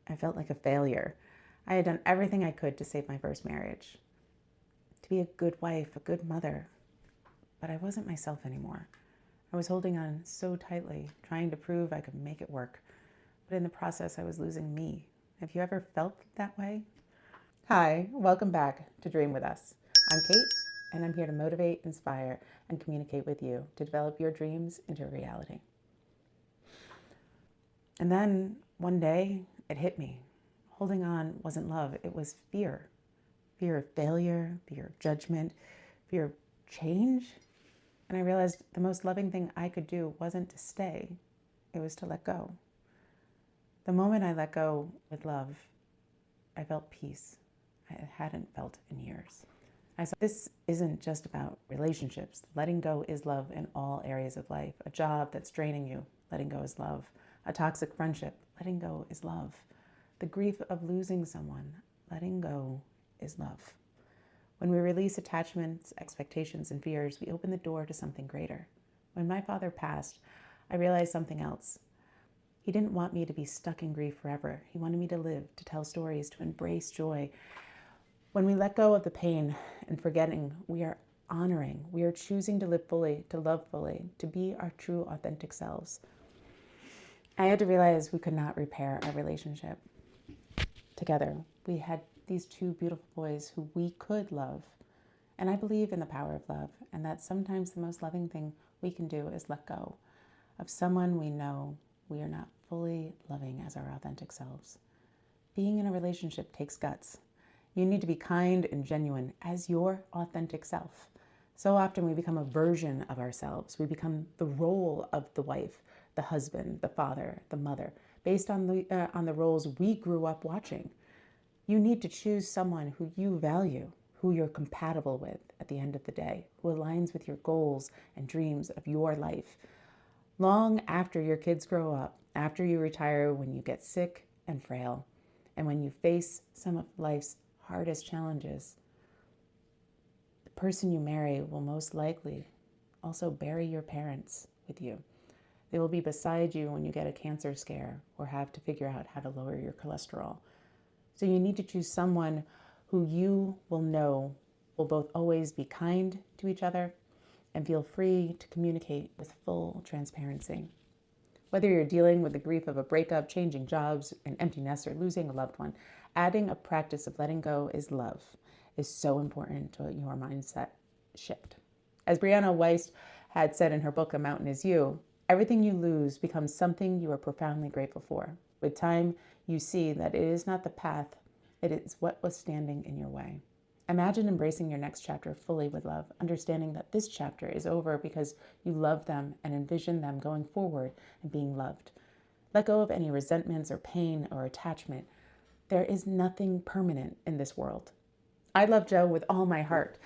I felt like a failure. I had done everything I could to save my first marriage, to be a good wife, a good mother, but I wasn't myself anymore. I was holding on so tightly, trying to prove I could make it work. But in the process, I was losing me. Have you ever felt that way? Hi, welcome back to Dream With Us. I'm Kate, and I'm here to motivate, inspire, and communicate with you to develop your dreams into reality. And then one day, it hit me. Holding on wasn't love, it was fear. Fear of failure, fear of judgment, fear of change. And I realized the most loving thing I could do wasn't to stay, it was to let go. The moment I let go with love, I felt peace I hadn't felt in years. I said, this isn't just about relationships. Letting go is love in all areas of life. A job that's draining you, letting go is love. A toxic friendship, letting go is love. The grief of losing someone, letting go is love. When we release attachments, expectations, and fears, we open the door to something greater. When my father passed, I realized something else. He didn't want me to be stuck in grief forever. He wanted me to live, to tell stories, to embrace joy. When we let go of the pain and forgetting, we are honoring, we are choosing to live fully, to love fully, to be our true, authentic selves. I had to realize we could not repair our relationship together. We had these two beautiful boys who we could love. And I believe in the power of love, and that sometimes the most loving thing we can do is let go of someone we know we are not fully loving as our authentic selves. Being in a relationship takes guts. You need to be kind and genuine as your authentic self. So often we become a version of ourselves. We become the role of the wife, the husband, the father, the mother, based on the roles we grew up watching. You need to choose someone who you value, who you're compatible with at the end of the day, who aligns with your goals and dreams of your life. Long after your kids grow up, after you retire, when you get sick and frail, and when you face some of life's hardest challenges, the person you marry will most likely also bury your parents with you. They will be beside you when you get a cancer scare or have to figure out how to lower your cholesterol. So you need to choose someone who you will know will both always be kind to each other and feel free to communicate with full transparency. Whether you're dealing with the grief of a breakup, changing jobs, an empty nest, or losing a loved one, adding a practice of letting go is love is so important to your mindset shift. As Brianna Weiss had said in her book, A Mountain Is You, everything you lose becomes something you are profoundly grateful for. With time, you see that it is not the path, it is what was standing in your way. Imagine embracing your next chapter fully with love, understanding that this chapter is over because you love them and envision them going forward and being loved. Let go of any resentments or pain or attachment. There is nothing permanent in this world. I love Joe with all my heart,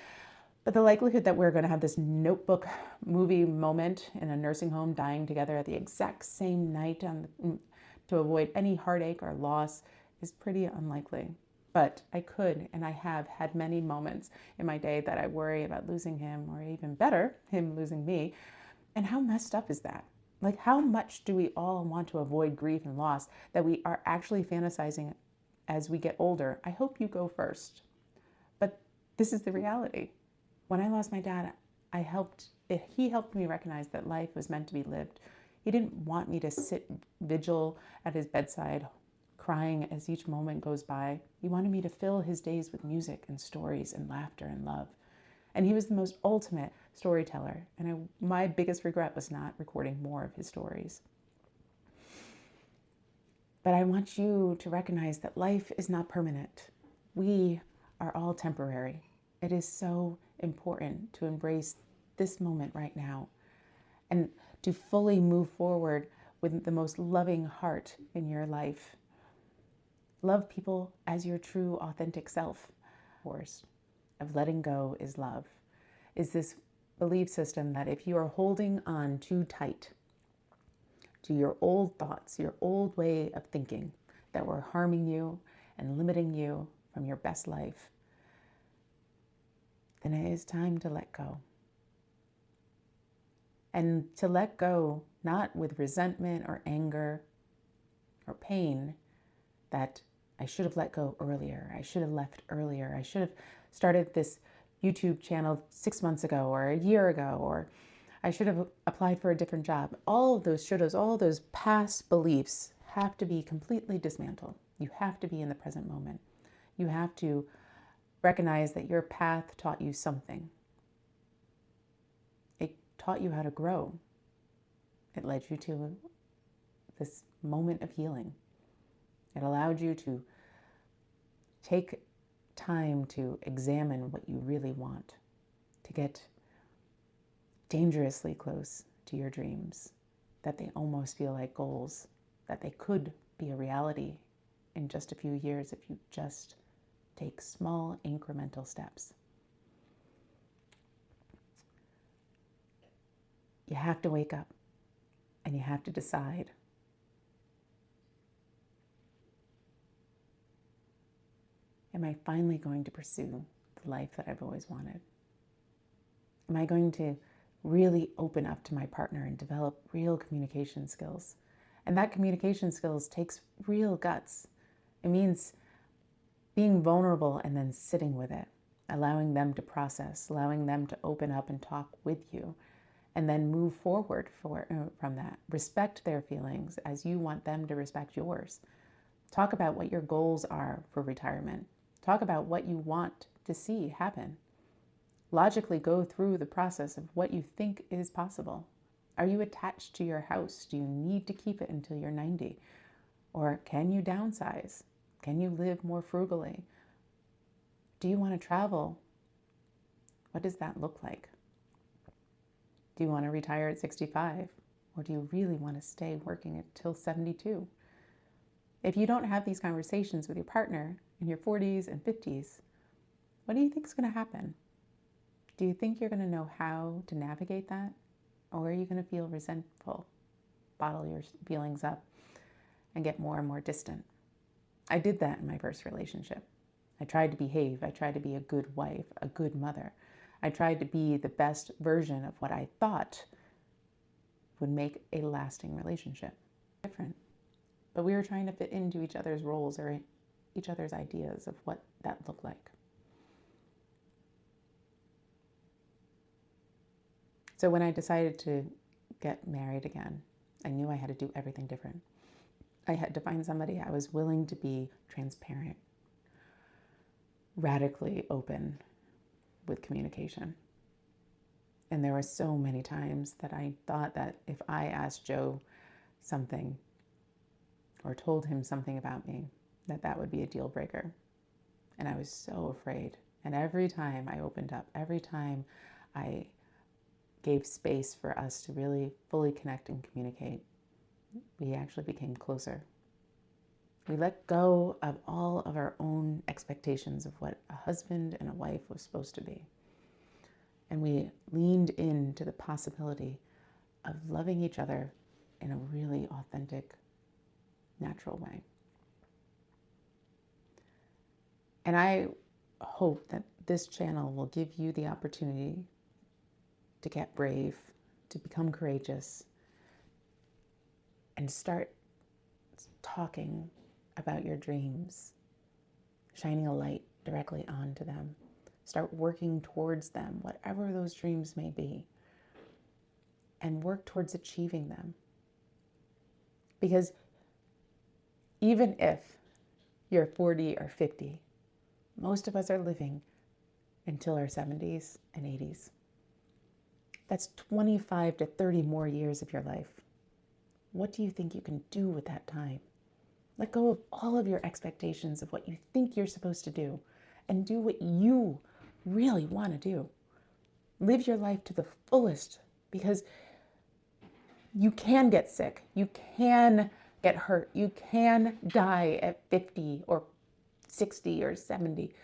but the likelihood that we're going to have this Notebook movie moment in a nursing home dying together at the exact same night to avoid any heartache or loss is pretty unlikely. But I could, and I have had many moments in my day that I worry about losing him, or even better, him losing me. And how messed up is that? Like, how much do we all want to avoid grief and loss that we are actually fantasizing as we get older? I hope you go first. But this is the reality. When I lost my dad, he helped me recognize that life was meant to be lived. He didn't want me to sit vigil at his bedside, crying as each moment goes by. He wanted me to fill his days with music and stories and laughter and love. And he was the most ultimate storyteller. And my biggest regret was not recording more of his stories. But I want you to recognize that life is not permanent. We are all temporary. It is so important to embrace this moment right now and to fully move forward with the most loving heart in your life. Love people as your true, authentic self. Force of letting go is love, is this belief system that if you are holding on too tight to your old thoughts, your old way of thinking that were harming you and limiting you from your best life, then it is time to let go. And to let go, not with resentment or anger or pain, that I should have let go earlier. I should have left earlier. I should have started this YouTube channel 6 months ago or a year ago, or I should have applied for a different job. All of those shouldas, all of those past beliefs have to be completely dismantled. You have to be in the present moment. You have to recognize that your path taught you something. It taught you how to grow. It led you to this moment of healing. It allowed you to take time to examine what you really want, to get dangerously close to your dreams, that they almost feel like goals, that they could be a reality in just a few years if you just take small incremental steps. You have to wake up and you have to decide. Am I finally going to pursue the life that I've always wanted? Am I going to really open up to my partner and develop real communication skills? And that communication skills takes real guts. It means being vulnerable and then sitting with it, allowing them to process, allowing them to open up and talk with you, and then move forward from that. Respect their feelings as you want them to respect yours. Talk about what your goals are for retirement. Talk about what you want to see happen. Logically go through the process of what you think is possible. Are you attached to your house? Do you need to keep it until you're 90? Or can you downsize? Can you live more frugally? Do you want to travel? What does that look like? Do you want to retire at 65? Or do you really want to stay working until 72? If you don't have these conversations with your partner in your 40s and 50s, what do you think is going to happen? Do you think you're going to know how to navigate that? Or are you going to feel resentful, bottle your feelings up, and get more and more distant? I did that in my first relationship. I tried to behave. I tried to be a good wife, a good mother. I tried to be the best version of what I thought would make a lasting relationship. Different. But we were trying to fit into each other's roles or each other's ideas of what that looked like. So when I decided to get married again, I knew I had to do everything different. I had to find somebody I was willing to be transparent, radically open with communication. And there were so many times that I thought that if I asked Joe something or told him something about me, that would be a deal breaker. And I was so afraid. And every time I opened up, every time I gave space for us to really fully connect and communicate, we actually became closer. We let go of all of our own expectations of what a husband and a wife was supposed to be. And we leaned into the possibility of loving each other in a really authentic, natural way. And I hope that this channel will give you the opportunity to get brave, to become courageous, and start talking about your dreams, shining a light directly onto them. Start working towards them, whatever those dreams may be, and work towards achieving them. Because even if you're 40 or 50, most of us are living until our 70s and 80s. That's 25 to 30 more years of your life. What do you think you can do with that time? Let go of all of your expectations of what you think you're supposed to do and do what you really want to do. Live your life to the fullest, because you can get sick. You can get hurt. You can die at 50 or 60 or 70.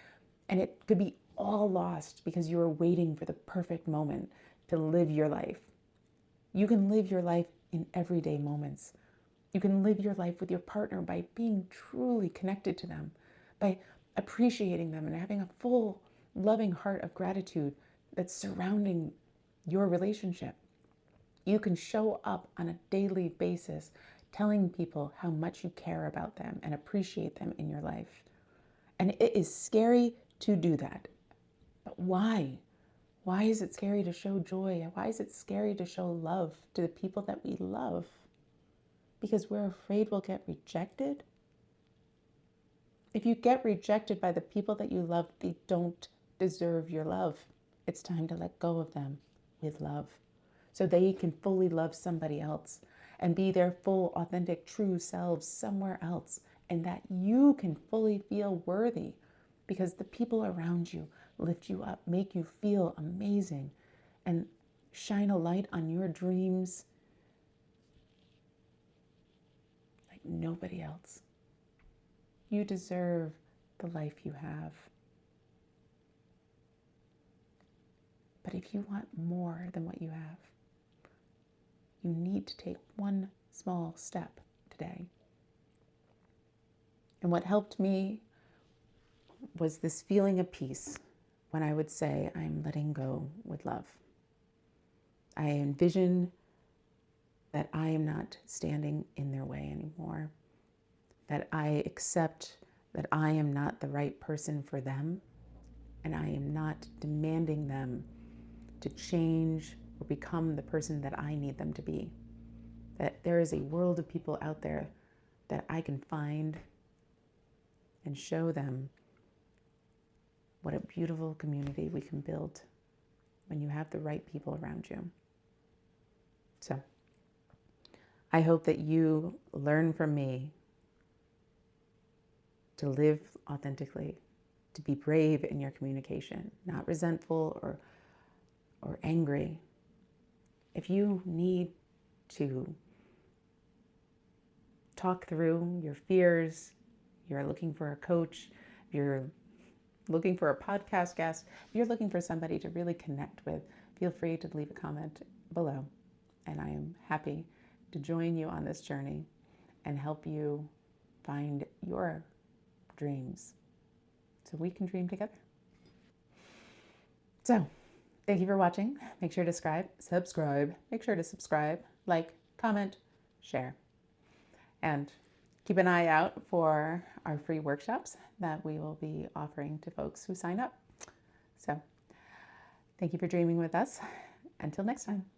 And it could be all lost because you were waiting for the perfect moment to live your life. You can live your life in everyday moments. You can live your life with your partner by being truly connected to them, by appreciating them and having a full, loving heart of gratitude that's surrounding your relationship. You can show up on a daily basis telling people how much you care about them and appreciate them in your life. And it is scary to do that. But why? Why is it scary to show joy? Why is it scary to show love to the people that we love? Because we're afraid we'll get rejected? If you get rejected by the people that you love, they don't deserve your love. It's time to let go of them with love so they can fully love somebody else and be their full, authentic, true selves somewhere else, and that you can fully feel worthy because the people around you lift you up, make you feel amazing, and shine a light on your dreams like nobody else. You deserve the life you have. But if you want more than what you have, you need to take one small step today. And what helped me was this feeling of peace when I would say, I'm letting go with love. I envision that I am not standing in their way anymore, that I accept that I am not the right person for them, and I am not demanding them to change or become the person that I need them to be. That there is a world of people out there that I can find and show them what a beautiful community we can build when you have the right people around you. So I hope that you learn from me to live authentically, to be brave in your communication, not resentful or angry. If you need to talk through your fears, you're looking for a coach, you're looking for a podcast guest, if you're looking for somebody to really connect with, feel free to leave a comment below. And I am happy to join you on this journey and help you find your dreams so we can dream together. So, thank you for watching. Make sure to subscribe. Make sure to subscribe, like, comment, share. And keep an eye out for our free workshops that we will be offering to folks who sign up. So, thank you for dreaming with us. Until next time.